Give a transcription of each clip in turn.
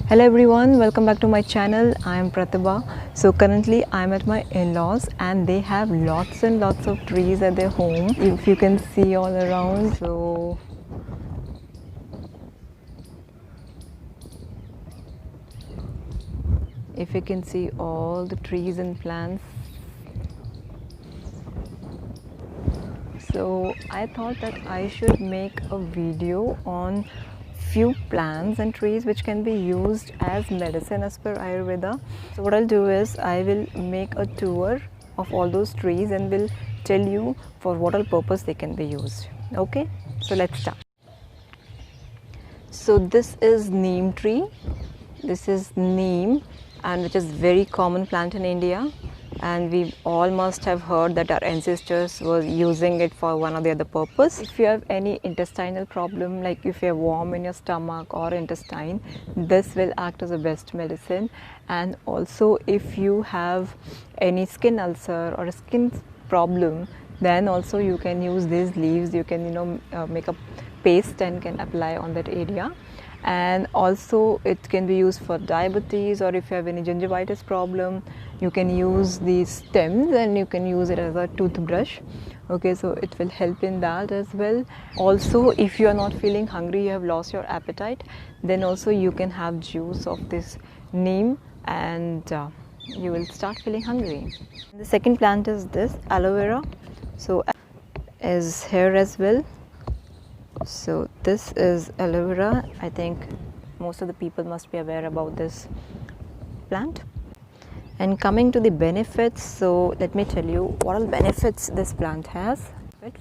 Hello everyone, welcome back to my channel. I am Pratibha. So currently I am at my in-laws and they have lots and lots of trees at their home. If you can see all around. So if you can see all the trees and plants. So I thought that I should make a video on few plants and trees which can be used as medicine as per Ayurveda. So what I'll do is I will make a tour of all those trees and will tell you for what all purpose they can be used. Okay, so let's start. So this is neem tree. This is neem, and which is very common plant in India, and we all must have heard that our ancestors were using it for one or the other purpose. If you have any intestinal problem, like if you have worm in your stomach or intestine, this will act as a best medicine. And also if you have any skin ulcer or a skin problem, then also you can use these leaves. You can make a paste and can apply on that area. And also it can be used for diabetes, or if you have any gingivitis problem, you can use these stems and you can use it as a toothbrush. Okay, so it will help in that as well. Also, if you are not feeling hungry, you have lost your appetite, then also you can have juice of this neem and you will start feeling hungry. The second plant is this aloe vera. So is here as well. So this is aloe vera. I think most of the people must be aware about this plant. And coming to the benefits, so let me tell you what all benefits this plant has.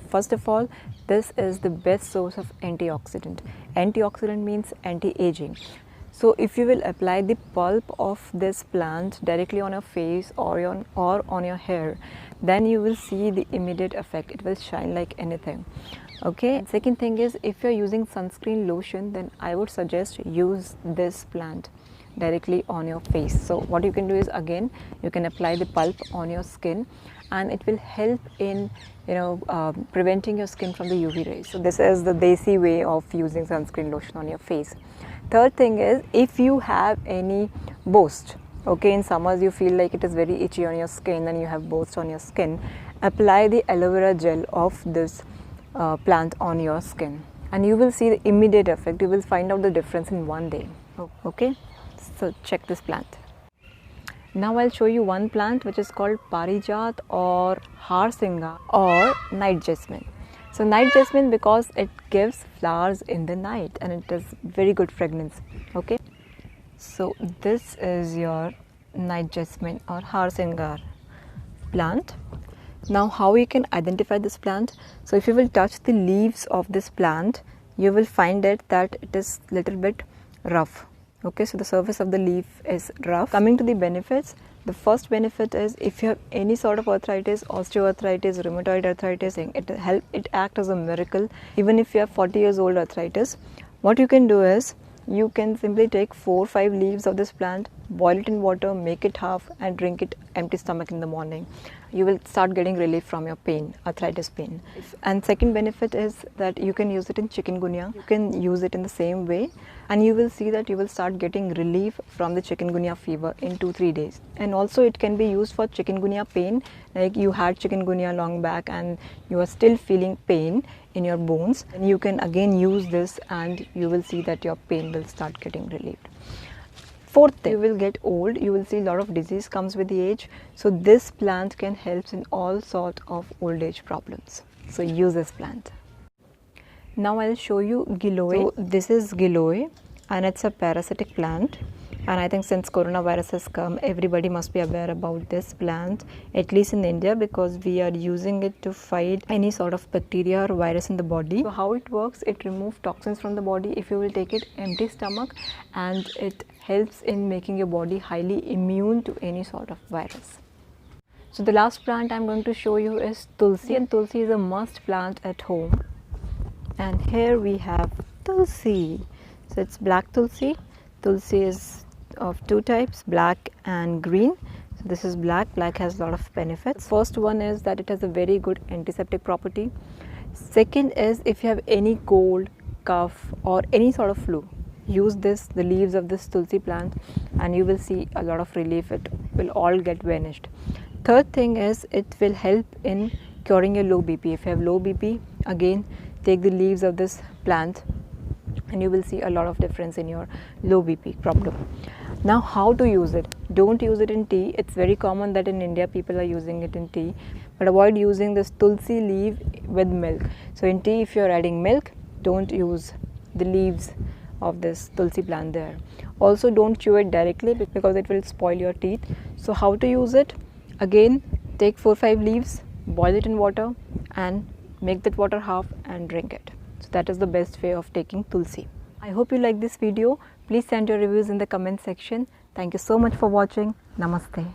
First of all, this is the best source of antioxidant. Antioxidant means anti-aging. So if you will apply the pulp of this plant directly on your face or on your hair, then you will see the immediate effect. It will shine like anything. Okay. And second thing is, if you're using sunscreen lotion, then I would suggest use this plant directly on your face. So what you can do is, again, you can apply the pulp on your skin and it will help in preventing your skin from the UV rays. So this is the Desi way of using sunscreen lotion on your face. Third thing is, if you have any boast, okay, in summers you feel like it is very itchy on your skin and you have boast on your skin, apply the aloe vera gel of this plant on your skin and you will see the immediate effect. You will find out the difference in one day. Okay, so check this plant. Now I'll show you one plant which is called Parijat or Harsinga or night jasmine. So night jasmine because it gives flowers in the night and it has very good fragrance. Okay, so this is your night jasmine or Harsingar plant. Now how you can identify this plant? So if you will touch the leaves of this plant, you will find it that it is little bit rough. Okay, so the surface of the leaf is rough. Coming to the benefits, the first benefit is, if you have any sort of arthritis, osteoarthritis, rheumatoid arthritis, it acts as a miracle. Even if you have 40 years old arthritis, what you can do is, you can simply take 4 or 5 leaves of this plant, boil it in water, make it half and drink it empty stomach in the morning. You will start getting relief from your pain, arthritis pain. And second benefit is that you can use it in chikungunya. You can use it in the same way and you will see that you will start getting relief from the chikungunya fever in 2-3 days. And also it can be used for chikungunya pain, like you had chikungunya long back and you are still feeling pain in your bones, and you can again use this and you will see that your pain will start getting relieved. Fourth thing, you will get old, you will see a lot of disease comes with the age. So this plant can help in all sort of old age problems. So use this plant. Now I'll show you Giloy. So this is Giloy and it's a parasitic plant. And I think since coronavirus has come, everybody must be aware about this plant, at least in India, because we are using it to fight any sort of bacteria or virus in the body. So how it works, it removes toxins from the body if you will take it empty stomach, and it helps in making your body highly immune to any sort of virus. So the last plant I'm going to show you is Tulsi, and Tulsi is a must plant at home. And here we have Tulsi. So it's black Tulsi. Tulsi is of 2 types, black and green. So this is black. Black has a lot of benefits. First one is that it has a very good antiseptic property. Second is, if you have any cold, cough or any sort of flu, use this, the leaves of this tulsi plant, and you will see a lot of relief. It will all get vanished. Third thing is it will help in curing your low BP. If you have low BP, again take the leaves of this plant and you will see a lot of difference in your low BP problem. Now how to use it? Don't use it in tea. It's very common that in India people are using it in tea, but avoid using this tulsi leaf with milk. So in tea, if you are adding milk, don't use the leaves of this tulsi plant there. Also don't chew it directly because it will spoil your teeth. So how to use it? Again, take 4-5 leaves, boil it in water and make that water half and drink it. So that is the best way of taking tulsi. I hope you like this video. Please send your reviews in the comment section. Thank you so much for watching. Namaste.